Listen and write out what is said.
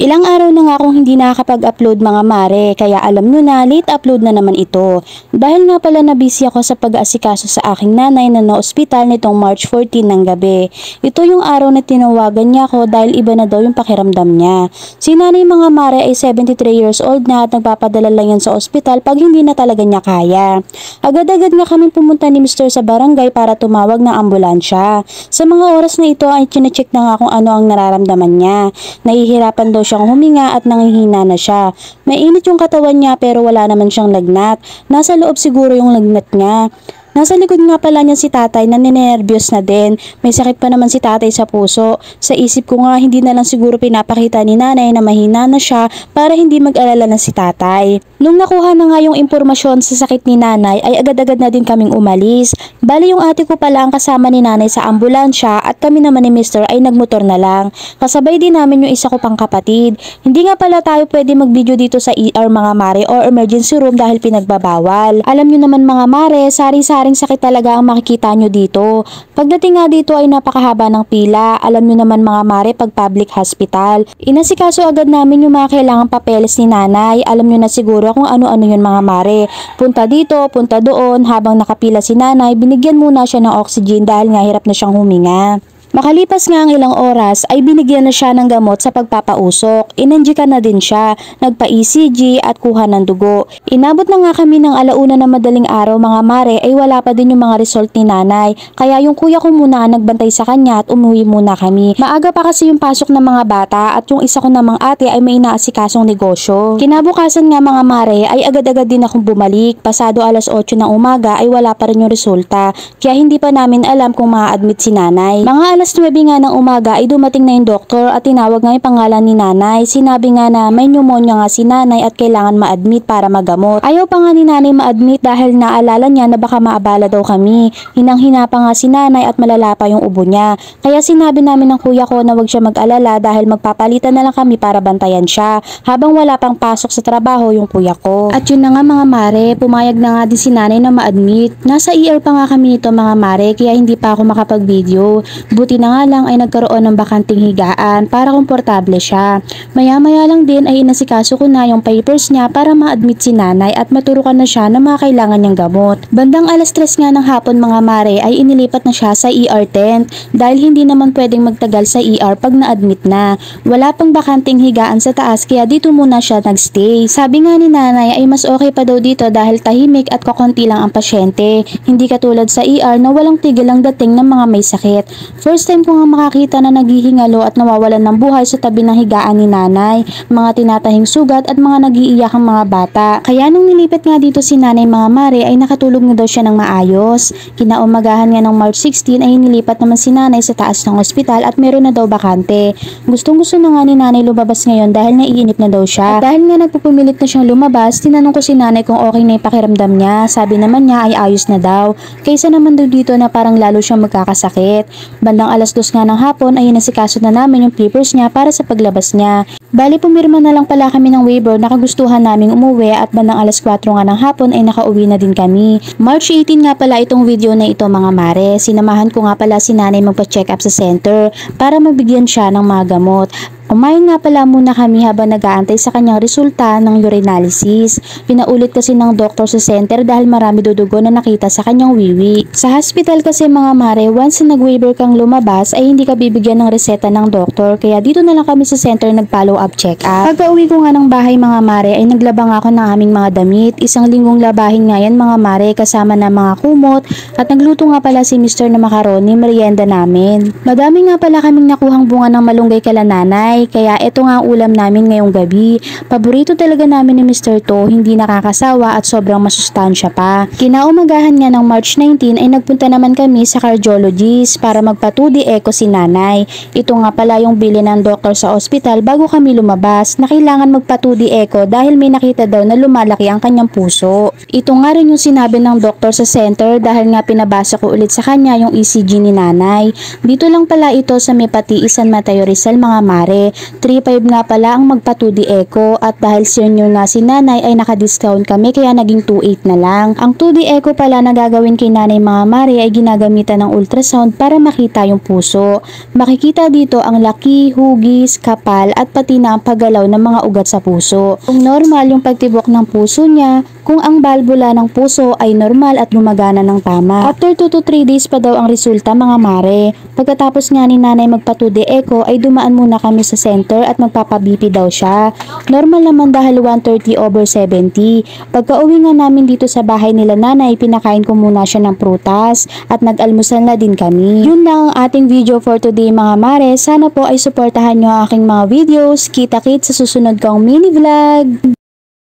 Ilang araw na nga akong hindi nakakapag-upload mga mare, kaya alam nyo na late upload na naman ito. Dahil nga pala na busy ako sa pag-aasikaso sa aking nanay na na-ospital nitong March 14 ng gabi. Ito yung araw na tinawagan niya ako dahil iba na daw yung pakiramdam niya. Si nanay mga mare ay 73 years old na at nagpapadala lang yan sa ospital pag hindi na talaga niya kaya. Agad-agad nga kami pumunta ni Mr. sa barangay para tumawag ng ambulansya. Sa mga oras na ito ay chinecheck na nga kung ano ang nararamdaman niya. Nahihirapan daw siyang huminga at nangihina na siya. Mainit yung katawan niya pero wala naman siyang lagnat. Nasa loob siguro yung lagnat niya. Nasa likod nga pala niya si tatay na ninenervyos na din. May sakit pa naman si tatay sa puso. Sa isip ko nga hindi na lang siguro pinapakita ni nanay na mahina na siya para hindi mag-alala na si tatay. Nung nakuha na nga yung impormasyon sa sakit ni nanay ay agad-agad na din kaming umalis. Bali yung ate ko pala ang kasama ni nanay sa ambulansya at kami naman ni Mr. ay nagmotor na lang. Kasabay din namin yung isa ko pang kapatid. Hindi nga pala tayo pwede mag-video dito sa ER mga mare or emergency room dahil pinagbabawal. Alam nyo naman mga mare, sari-saring sakit talaga ang makikita nyo dito. Pagdating nga dito ay napakahaba ng pila. Alam nyo naman mga mare pag public hospital. Inasikaso agad namin yung mga kailangang papeles ni nanay. Alam nyo na siguro kung ano-ano yun mga mare. Punta dito, punta doon. Habang nakapila si nanay, binigyan muna siya ng oxygen dahil nga hirap na siyang huminga. Makalipas nga ang ilang oras ay binigyan na siya ng gamot sa pagpapausok. Inanjikan na din siya, nagpa-ECG at kuha ng dugo. Inabot na nga kami ng alauna na madaling araw mga mare ay wala pa din yung mga result ni nanay. Kaya yung kuya ko muna ang nagbantay sa kanya at umuwi muna kami. Maaga pa kasi yung pasok ng mga bata at yung isa ko namang ate ay may inaasikasong negosyo. Kinabukasan nga mga mare ay agad-agad din akong bumalik. Pasado alas 8 ng umaga ay wala pa rin yung resulta. Kaya hindi pa namin alam kung ma-admit si nanay. Mga alas 9 nga ng umaga ay dumating na yung doktor at tinawag nga yung pangalan ni nanay. Sinabi nga na may pneumonia nga si nanay at kailangan ma-admit para magamot. Ayaw pa nga ni nanay ma-admit dahil naalala niya na baka maabala daw kami. Hinang-hina pa nga si nanay at malala pa yung ubo niya. Kaya sinabi namin ng kuya ko na wag siya mag-alala dahil magpapalitan na lang kami para bantayan siya habang wala pang pasok sa trabaho yung kuya ko. At yun na nga mga mare, pumayag na nga din si nanay na ma-admit. Nasa ER pa nga kami nito mga mare kaya hindi pa ako makapag-video. Buti na nga lang ay nagkaroon ng bakanting higaan para komportable siya. Maya-maya lang din ay inasikaso ko na yung papers niya para ma-admit si nanay at maturukan na siya ng mga kailangan niyang gamot. Bandang alas 3 nga ng hapon mga mare ay inilipat na siya sa ER tent dahil hindi naman pwedeng magtagal sa ER pag na-admit na. Wala pang bakanting higaan sa taas kaya dito muna siya nagstay. Sabi nga ni nanay ay mas okay pa daw dito dahil tahimik at kakonti lang ang pasyente. Hindi katulad sa ER na walang tigil ang dating ng mga may sakit. First time ko nga makakita na naghihingalo at nawawalan ng buhay sa tabi ng higaan ni nanay, mga tinatahing sugat at mga nag-iiyakang mga bata. Kaya nung nilipat nga dito si nanay mga mare ay nakatulog na daw siya ng maayos. Kinaumagahan nga ng March 16 ay nilipat naman si nanay sa taas ng ospital at meron na daw bakante. Gustong-gusto na nga ni nanay lumabas ngayon dahil naiinip na daw siya. At dahil nga nagpupumilit na siyang lumabas, tinanong ko si nanay kung okay na yung pakiramdam niya. Sabi naman niya ay ayos na daw. Kaysa naman daw dito na parang lalo siyang magkakasakit. Bandang alas 2 nga ng hapon ay inasikaso na namin yung papers niya para sa paglabas niya. Bali pumirma na lang pala kami ng waiver na kagustuhan naming umuwi at bandang alas 4 nga ng hapon ay nakauwi na din kami. March 18 nga pala itong video na ito mga mare. Sinamahan ko nga pala si nanay magpa-check up sa center para mabigyan siya ng mga gamot. Umayon nga pala muna kami habang nag-aantay sa kanyang resulta ng urinalysis. Pinaulit kasi ng doktor sa center dahil marami dudugo na nakita sa kanyang wiwi. Sa hospital kasi mga mare, once na nag-waiver kang lumabas ay hindi ka bibigyan ng reseta ng doktor kaya dito na lang kami sa center nag-follow up check-up. Pagka-uwi ko nga ng bahay mga mare ay naglaba nga ako ng aming mga damit. Isang linggong labahin nga yan mga mare kasama na mga kumot at nagluto nga pala si Mr. na macaroni merienda namin. Madami nga pala kaming nakuhang bunga ng malunggay kala nanay. Kaya ito nga ang ulam namin ngayong gabi. Paborito talaga namin ni Mr. To, hindi nakakasawa at sobrang masustansya pa. Kinaumagahan nga ng March 19 ay nagpunta naman kami sa cardiologist para magpa-2D echo si nanay. Ito nga pala yung bili ng doktor sa ospital bago kami lumabas na kailangan magpa-2D echo dahil may nakita daw na lumalaki ang kanyang puso. Ito nga rin yung sinabi ng doktor sa center dahil nga pinabasa ko ulit sa kanya yung ECG ni nanay. Dito lang pala ito sa Mepati San Mateo Rizal mga mare. mare. 3.5 nga pala ang magpa 2D Echo at dahil senior nga si nanay ay naka-discount kami kaya naging 2.8 na lang. Ang 2D Echo pala na gagawin kay nanay mga mare ay ginagamitan ng ultrasound para makita yung puso. Makikita dito ang laki, hugis, kapal at pati na ang paggalaw ng mga ugat sa puso. Kung normal yung pagtibok ng puso niya, kung ang balbula ng puso ay normal at gumagana ng tama. After 2 to 3 days pa daw ang resulta mga mare. Pagkatapos nga ni nanay magpa 2D Echo ay dumaan muna kami sa center at magpapa-BP daw siya. Normal naman dahil 130/70. Pagka uwi nga namin dito sa bahay nila nanay, pinakain ko muna siya ng prutas at nag-almusal na din kami. Yun lang ang ating video for today mga mare. Sana po ay suportahan nyo ang aking mga videos. Kita-kits sa susunod kong mini vlog.